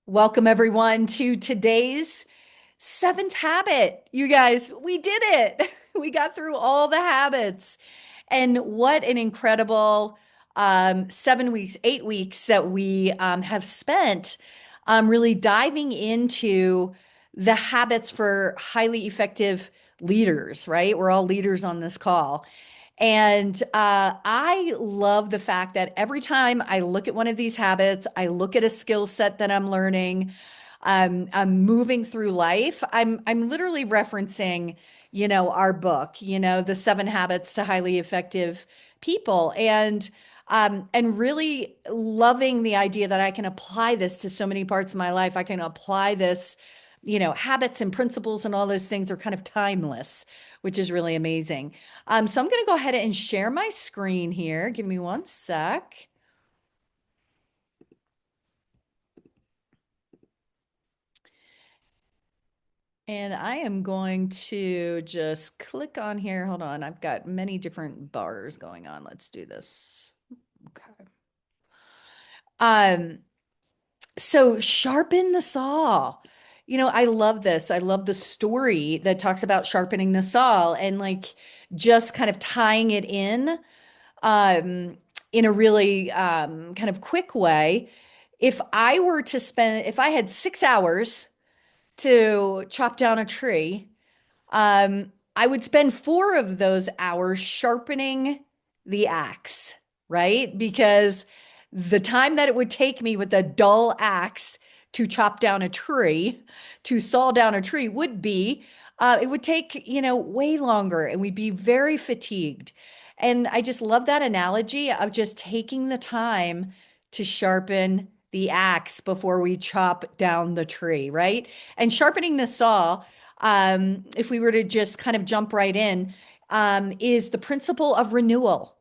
Welcome, everyone, to today's seventh habit. You guys, we did it. We got through all the habits. And what an incredible 7 weeks, 8 weeks that we have spent really diving into the habits for highly effective leaders, right? We're all leaders on this call. And I love the fact that every time I look at one of these habits, I look at a skill set that I'm learning, I'm moving through life. I'm literally referencing, our book, the 7 Habits to Highly Effective People, and really loving the idea that I can apply this to so many parts of my life. I can apply this, habits and principles and all those things are kind of timeless, which is really amazing. So I'm going to go ahead and share my screen here. Give me one sec. And I am going to just click on here. Hold on. I've got many different bars going on. Let's do this. Okay. Um, so sharpen the saw. I love this. I love the story that talks about sharpening the saw and like just kind of tying it um, in a really kind of quick way. If I had 6 hours to chop down a tree, I would spend 4 of those hours sharpening the axe, right? Because the time that it would take me with a dull axe to chop down a tree, to saw down a tree it would take, way longer and we'd be very fatigued. And I just love that analogy of just taking the time to sharpen the axe before we chop down the tree, right? And sharpening the saw, if we were to just kind of jump right in, is the principle of renewal.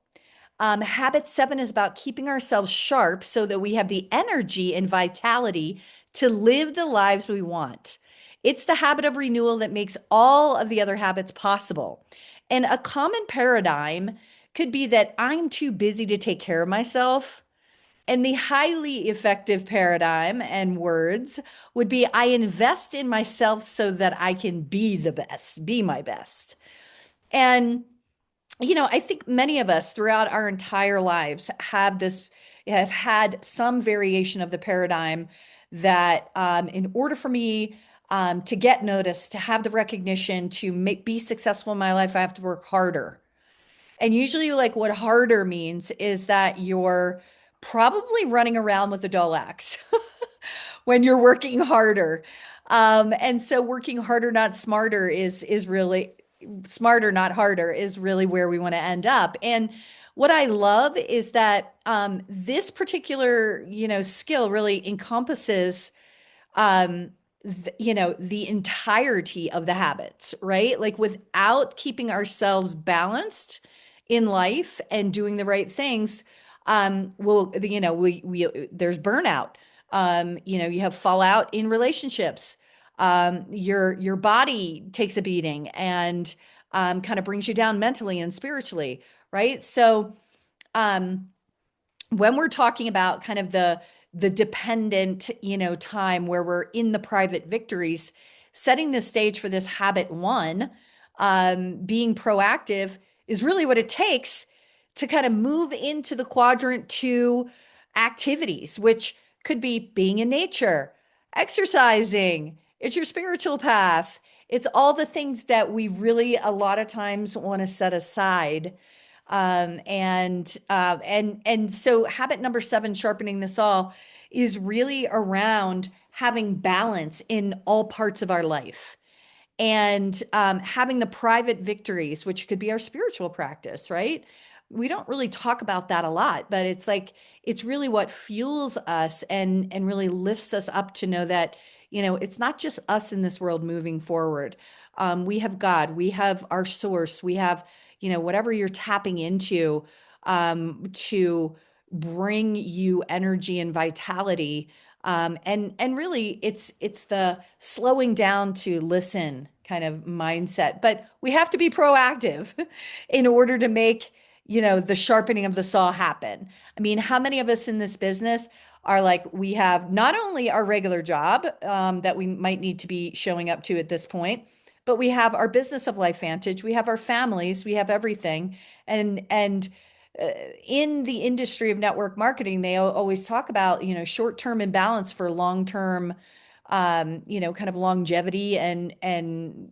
Habit 7 is about keeping ourselves sharp so that we have the energy and vitality to live the lives we want. It's the habit of renewal that makes all of the other habits possible. And a common paradigm could be that I'm too busy to take care of myself. And the highly effective paradigm and words would be I invest in myself so that I can be the best, be my best. And I think many of us throughout our entire lives have had some variation of the paradigm that in order for me to get noticed, to have the recognition, to be successful in my life, I have to work harder. And usually, like what harder means is that you're probably running around with a dull axe when you're working harder. And so working harder, not smarter is really smarter, not harder is really where we want to end up. And what I love is that this particular, skill really encompasses the entirety of the habits, right? Like without keeping ourselves balanced in life and doing the right things, we there's burnout. You have fallout in relationships. Your body takes a beating and kind of brings you down mentally and spiritually, right? So, um, when we're talking about kind of the dependent, time where we're in the private victories, setting the stage for this habit 1, being proactive is really what it takes to kind of move into the quadrant 2 activities, which could be being in nature, exercising, it's your spiritual path. It's all the things that we really a lot of times want to set aside and so habit number 7, sharpening the saw, is really around having balance in all parts of our life and having the private victories, which could be our spiritual practice, right? We don't really talk about that a lot, but it's like it's really what fuels us and really lifts us up to know that, it's not just us in this world moving forward. We have God, we have our source, we have, whatever you're tapping into to bring you energy and vitality. And really it's the slowing down to listen kind of mindset. But we have to be proactive in order to make, the sharpening of the saw happen. I mean, how many of us in this business are like we have not only our regular job that we might need to be showing up to at this point, but we have our business of life vantage, we have our families, we have everything. And uh, in the industry of network marketing, they always talk about, short-term imbalance for long-term, kind of longevity and kind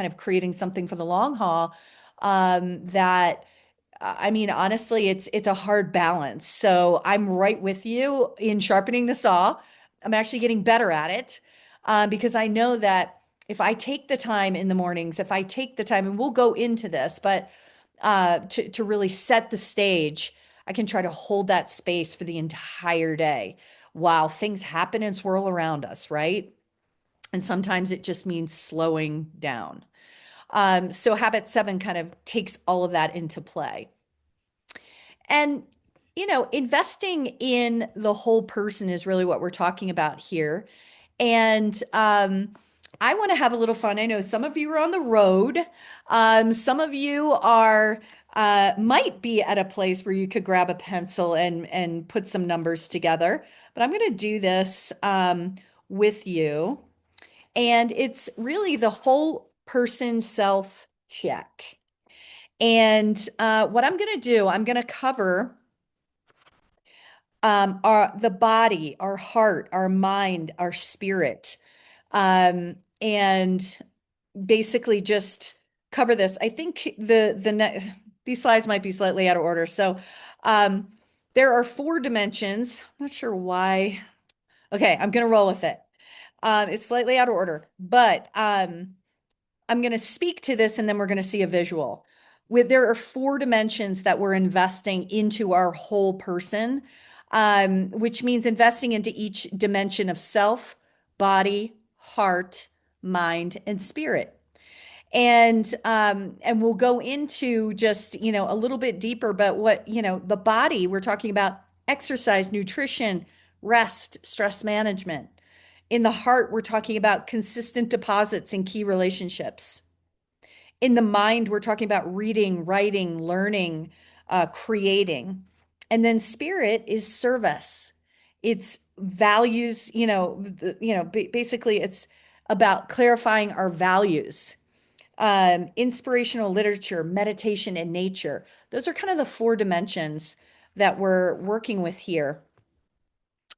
of creating something for the long haul. That I mean, honestly, it's a hard balance. So I'm right with you in sharpening the saw. I'm actually getting better at it because I know that if I take the time in the mornings, if I take the time, and we'll go into this, but to really set the stage, I can try to hold that space for the entire day while things happen and swirl around us, right? And sometimes it just means slowing down. So habit 7 kind of takes all of that into play. And, investing in the whole person is really what we're talking about here. And I want to have a little fun. I know some of you are on the road. Some of you are might be at a place where you could grab a pencil and put some numbers together. But I'm going to do this with you. And it's really the whole person self check. And what I'm going to do, I'm going to cover our the body, our heart, our mind, our spirit, and basically just cover this. I think these slides might be slightly out of order. So um, there are 4 dimensions. I'm not sure why. Okay, I'm going to roll with it. It's slightly out of order, but I'm going to speak to this and then we're going to see a visual. There are 4 dimensions that we're investing into our whole person, which means investing into each dimension of self, body, heart, mind, and spirit. And we'll go into just, a little bit deeper, but the body, we're talking about exercise, nutrition, rest, stress management. In the heart, we're talking about consistent deposits in key relationships. In the mind, we're talking about reading, writing, learning, creating. And then spirit is service. It's values, basically it's about clarifying our values. Inspirational literature, meditation, and nature. Those are kind of the 4 dimensions that we're working with here.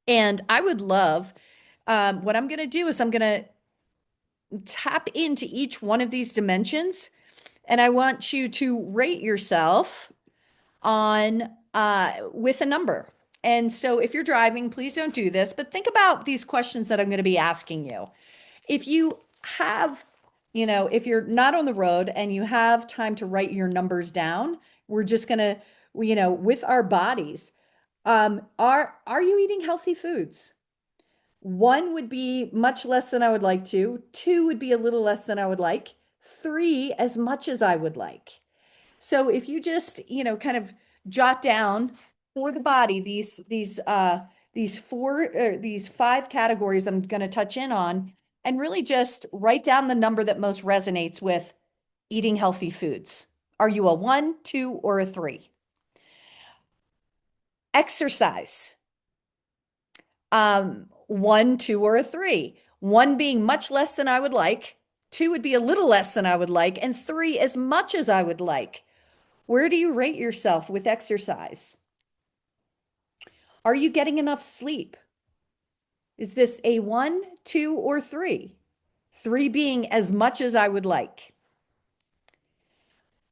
And I would love, what I'm going to do is I'm going to tap into each one of these dimensions, and I want you to rate yourself on with a number. And so if you're driving, please don't do this, but think about these questions that I'm going to be asking you. If you have, if you're not on the road and you have time to write your numbers down, we're just going to, with our bodies, are you eating healthy foods? 1 would be much less than I would like to. 2 would be a little less than I would like. 3, as much as I would like. So if you just, kind of jot down for the body these 5 categories I'm going to touch in on, and really just write down the number that most resonates with eating healthy foods. Are you a 1, 2, or a 3? Exercise. 1, 2, or a 3. 1 being much less than I would like. 2 would be a little less than I would like. And 3, as much as I would like. Where do you rate yourself with exercise? Are you getting enough sleep? Is this a 1, 2, or 3? 3 being as much as I would like.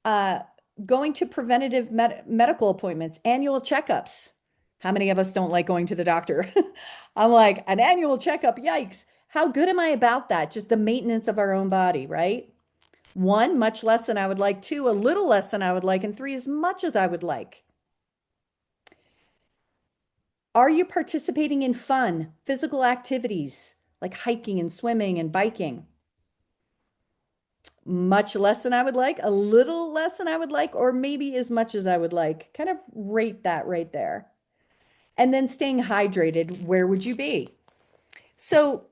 Uh, Going to preventative medical appointments, annual checkups. How many of us don't like going to the doctor? I'm like, an annual checkup, yikes. How good am I about that? Just the maintenance of our own body, right? 1, much less than I would like. 2, a little less than I would like. And 3, as much as I would like. Are you participating in fun, physical activities like hiking and swimming and biking? Much less than I would like, a little less than I would like, or maybe as much as I would like. Kind of rate that right there. And then staying hydrated, where would you be? So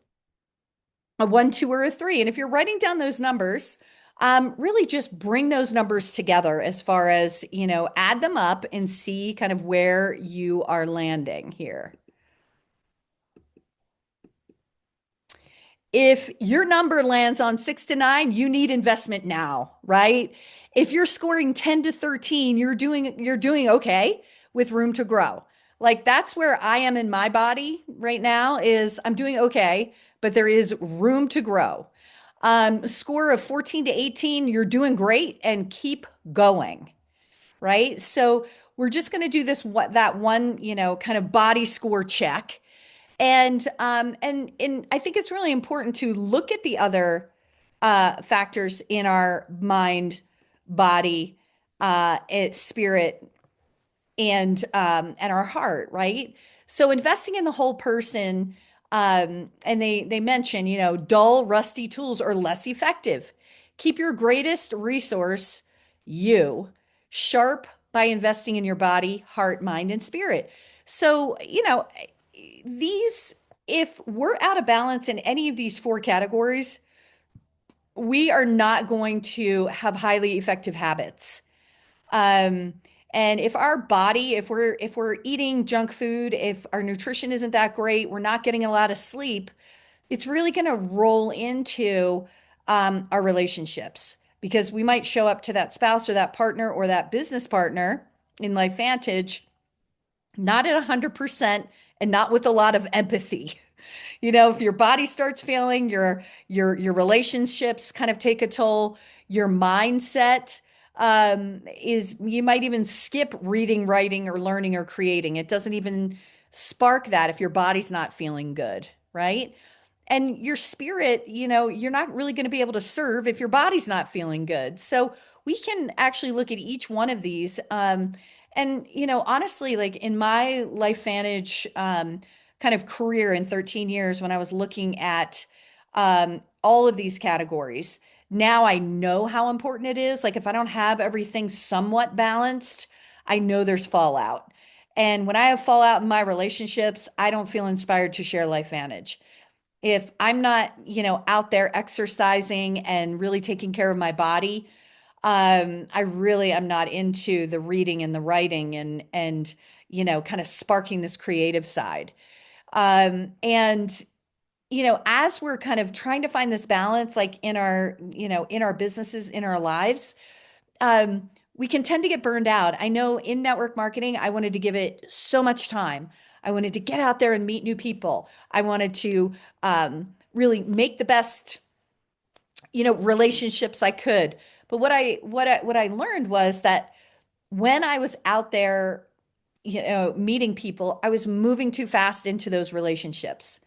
a 1, 2, or a 3. And if you're writing down those numbers, really just bring those numbers together as far as, add them up and see kind of where you are landing here. If your number lands on 6 to 9, you need investment now, right? If you're scoring 10 to 13, you're doing okay with room to grow. Like that's where I am in my body right now is I'm doing okay, but there is room to grow. Score of 14 to 18, you're doing great and keep going, right? So we're just going to do this what that one, kind of body score check. And I think it's really important to look at the other factors in our mind, body, spirit, and our heart, right? So investing in the whole person, and they mention, dull, rusty tools are less effective. Keep your greatest resource, you, sharp by investing in your body, heart, mind, and spirit. So, these, if we're out of balance in any of these four categories, we are not going to have highly effective habits. Um, and if our body, if we're eating junk food, if our nutrition isn't that great, we're not getting a lot of sleep, it's really going to roll into our relationships because we might show up to that spouse or that partner or that business partner in LifeVantage not at 100% and not with a lot of empathy. If your body starts failing, your relationships kind of take a toll, your mindset is you might even skip reading, writing, or learning or creating. It doesn't even spark that if your body's not feeling good, right? And your spirit, you're not really going to be able to serve if your body's not feeling good. So we can actually look at each one of these. And, honestly, like in my LifeVantage kind of career in 13 years, when I was looking at all of these categories, now I know how important it is. Like if I don't have everything somewhat balanced, I know there's fallout. And when I have fallout in my relationships, I don't feel inspired to share LifeVantage. If I'm not, out there exercising and really taking care of my body, I really am not into the reading and the writing and kind of sparking this creative side. And as we're kind of trying to find this balance, like in our businesses, in our lives, we can tend to get burned out. I know in network marketing, I wanted to give it so much time. I wanted to get out there and meet new people. I wanted to really make the best, relationships I could. But what I learned was that when I was out there, meeting people, I was moving too fast into those relationships.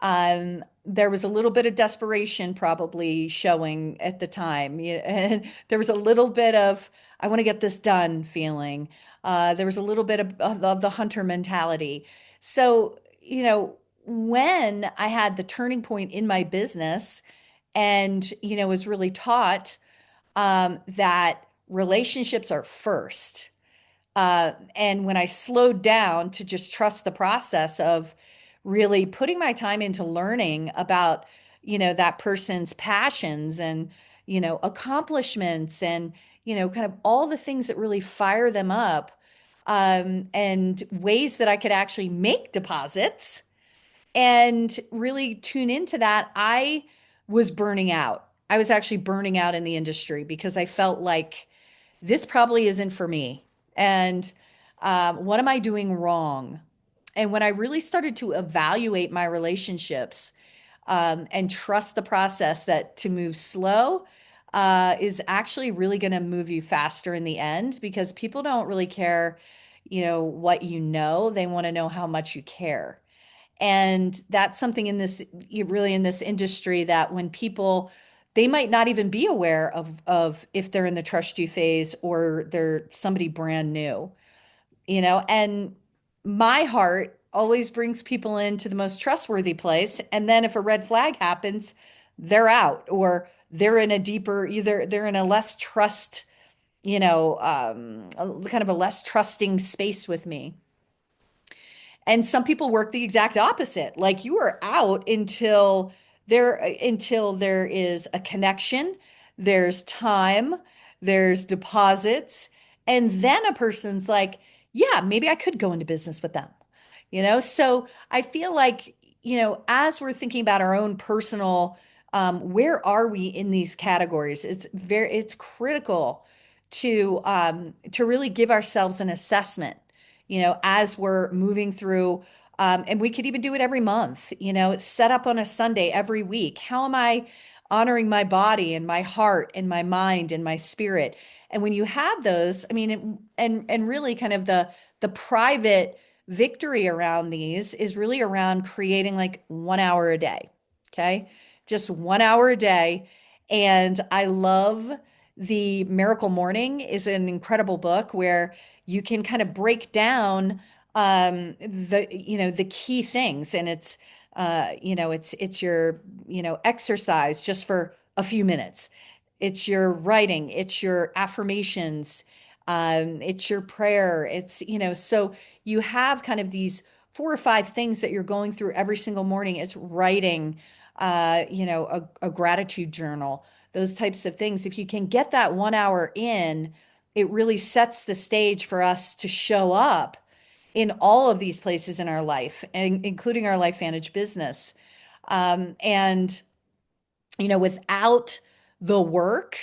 There was a little bit of desperation probably showing at the time. And there was a little bit of, I want to get this done feeling. There was a little bit of the hunter mentality. So, when I had the turning point in my business and, was really taught that relationships are first. And when I slowed down to just trust the process of really putting my time into learning about, that person's passions and, accomplishments and, kind of all the things that really fire them up, and ways that I could actually make deposits and really tune into that, I was burning out. I was actually burning out in the industry because I felt like this probably isn't for me. And what am I doing wrong? And when I really started to evaluate my relationships and trust the process that to move slow is actually really going to move you faster in the end because people don't really care, what you know. They want to know how much you care. And that's something in this, really in this industry that when people, they might not even be aware of if they're in the trust you phase or they're somebody brand new, and my heart always brings people into the most trustworthy place. And then if a red flag happens, they're out or they're in a deeper, either they're in a less trust, kind of a less trusting space with me. And some people work the exact opposite. Like you are out until there is a connection, there's time, there's deposits, and then a person's like, yeah, maybe I could go into business with them. So I feel like as we're thinking about our own personal, where are we in these categories? It's critical to really give ourselves an assessment, as we're moving through, and we could even do it every month, set up on a Sunday every week. How am I honoring my body and my heart and my mind and my spirit? And when you have those, I mean, and really kind of the private victory around these is really around creating like 1 hour a day. Okay. Just 1 hour a day. And I love the Miracle Morning is an incredible book where you can kind of break down the key things. And it's your, exercise just for a few minutes. It's your writing, it's your affirmations, it's your prayer. So you have kind of these 4 or 5 things that you're going through every single morning. It's writing, a gratitude journal, those types of things. If you can get that 1 hour in, it really sets the stage for us to show up in all of these places in our life, and including our LifeVantage business. And without the work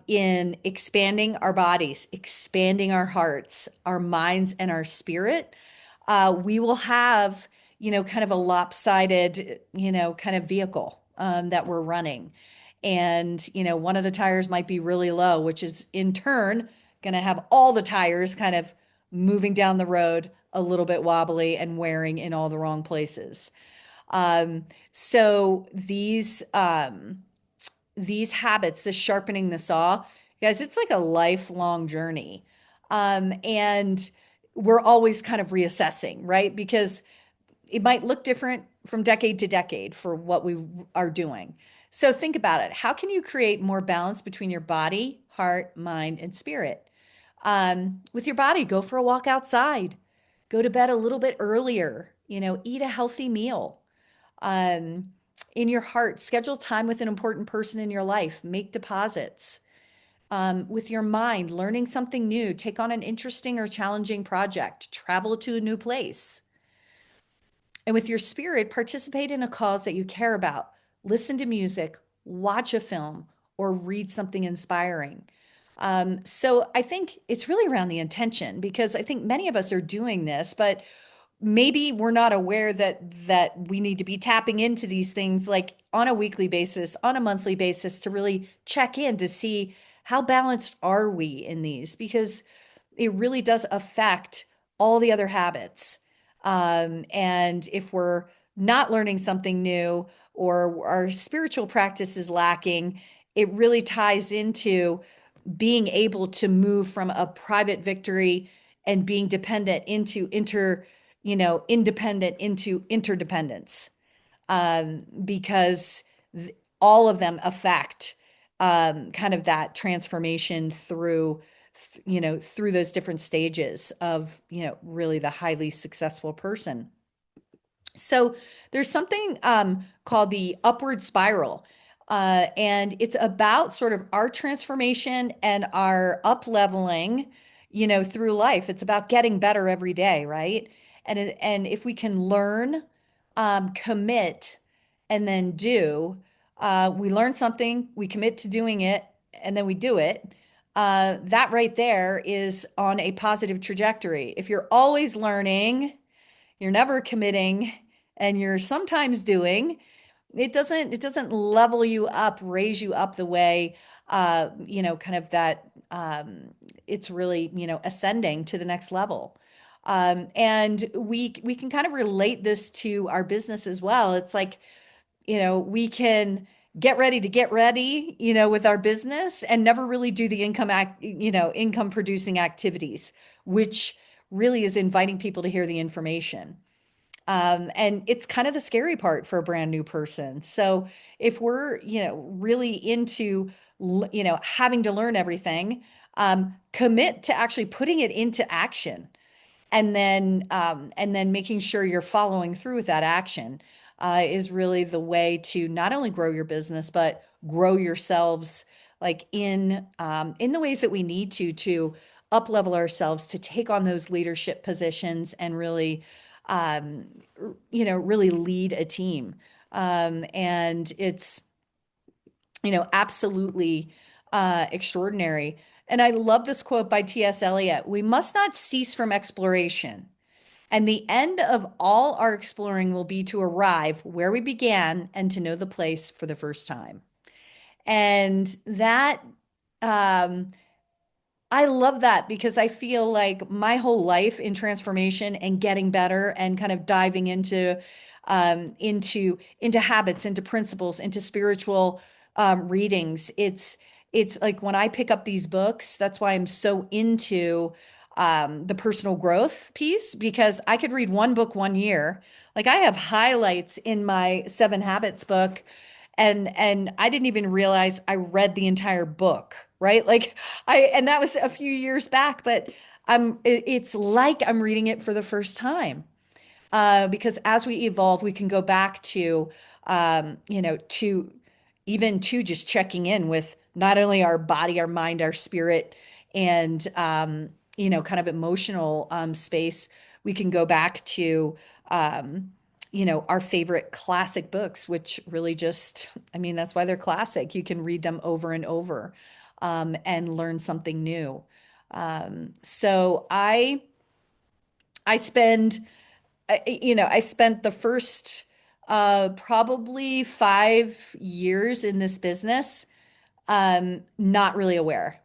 in expanding our bodies, expanding our hearts, our minds, and our spirit, we will have, kind of a lopsided, kind of vehicle that we're running. And, one of the tires might be really low, which is in turn going to have all the tires kind of moving down the road a little bit wobbly and wearing in all the wrong places. So these habits, this sharpening the saw, guys, it's like a lifelong journey. And we're always kind of reassessing, right? Because it might look different from decade to decade for what we are doing. So think about it. How can you create more balance between your body, heart, mind, and spirit? With your body, go for a walk outside, go to bed a little bit earlier, eat a healthy meal. Um, in your heart, schedule time with an important person in your life, make deposits. With your mind, learning something new, take on an interesting or challenging project, travel to a new place. And with your spirit, participate in a cause that you care about, listen to music, watch a film, or read something inspiring. So I think it's really around the intention, because I think many of us are doing this, but maybe we're not aware that we need to be tapping into these things like on a weekly basis, on a monthly basis, to really check in to see how balanced are we in these, because it really does affect all the other habits. And if we're not learning something new, or our spiritual practice is lacking, it really ties into being able to move from a private victory and being dependent into independent into interdependence. Because all of them affect kind of that transformation through those different stages of, really the highly successful person. So there's something called the upward spiral. And it's about sort of our transformation and our up leveling, through life. It's about getting better every day, right? And if we can learn, commit, and then do, we learn something, we commit to doing it, and then we do it. That right there is on a positive trajectory. If you're always learning, you're never committing, and you're sometimes doing, it doesn't level you up, raise you up the way, kind of that, it's really, ascending to the next level. And we can kind of relate this to our business as well. It's like, we can get ready to get ready, with our business, and never really do the income producing activities, which really is inviting people to hear the information. And it's kind of the scary part for a brand new person. So if we're, really into, having to learn everything, commit to actually putting it into action, and then making sure you're following through with that action, is really the way to not only grow your business, but grow yourselves, like in the ways that we need to up level ourselves to take on those leadership positions, and really um, really lead a team. And it's, absolutely extraordinary. And I love this quote by T.S. Eliot: "We must not cease from exploration. And the end of all our exploring will be to arrive where we began and to know the place for the first time." And that, um, I love that because I feel like my whole life in transformation and getting better and kind of diving into habits, into principles, into spiritual readings. It's like when I pick up these books, that's why I'm so into the personal growth piece, because I could read one book 1 year. Like I have highlights in my Seven Habits book, and I didn't even realize I read the entire book, right? Like and that was a few years back, but it's like I'm reading it for the first time. Because as we evolve, we can go back to, to even to just checking in with not only our body, our mind, our spirit, and, kind of emotional space. We can go back to, our favorite classic books, which really just, I mean, that's why they're classic. You can read them over and over, and learn something new. So I spend I spent the first probably 5 years in this business, not really aware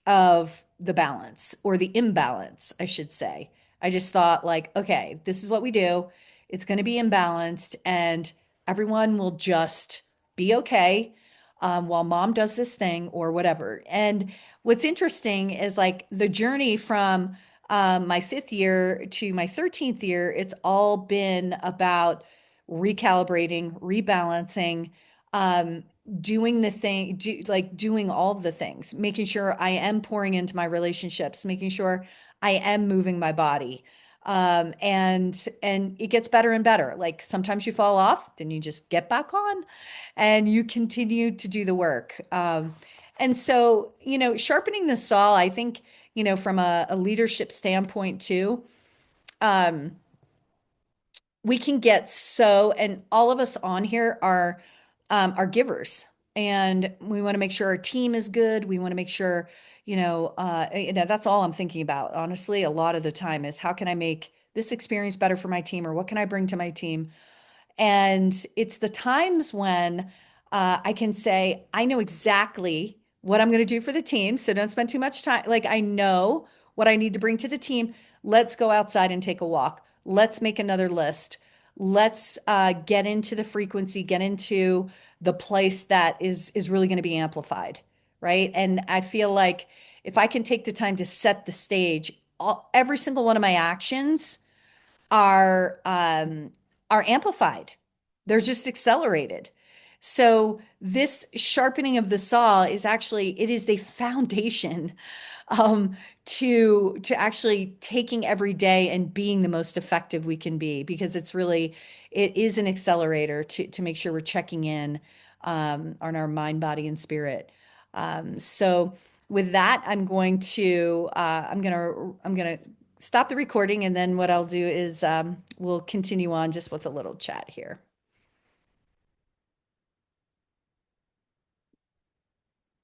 of the balance or the imbalance, I should say. I just thought, like, okay, this is what we do. It's going to be imbalanced, and everyone will just be okay while mom does this thing or whatever. And what's interesting is like the journey from my fifth year to my 13th year, it's all been about recalibrating, rebalancing, um, doing the thing, doing all of the things, making sure I am pouring into my relationships, making sure I am moving my body. And it gets better and better. Like sometimes you fall off, then you just get back on and you continue to do the work. And so, sharpening the saw, I think, from a leadership standpoint too, um, we can get so, and all of us on here are givers, and we want to make sure our team is good. We want to make sure, that's all I'm thinking about. Honestly, a lot of the time is how can I make this experience better for my team, or what can I bring to my team? And it's the times when I can say, I know exactly what I'm going to do for the team. So don't spend too much time. Like, I know what I need to bring to the team. Let's go outside and take a walk. Let's make another list. Let's get into the frequency, get into the place that is really going to be amplified. Right. And I feel like if I can take the time to set the stage, every single one of my actions are um, are amplified. They're just accelerated. So this sharpening of the saw is actually it is the foundation to actually taking every day and being the most effective we can be, because it is an accelerator to make sure we're checking in on our mind, body, and spirit. So with that, I'm gonna stop the recording, and then what I'll do is we'll continue on just with a little chat here.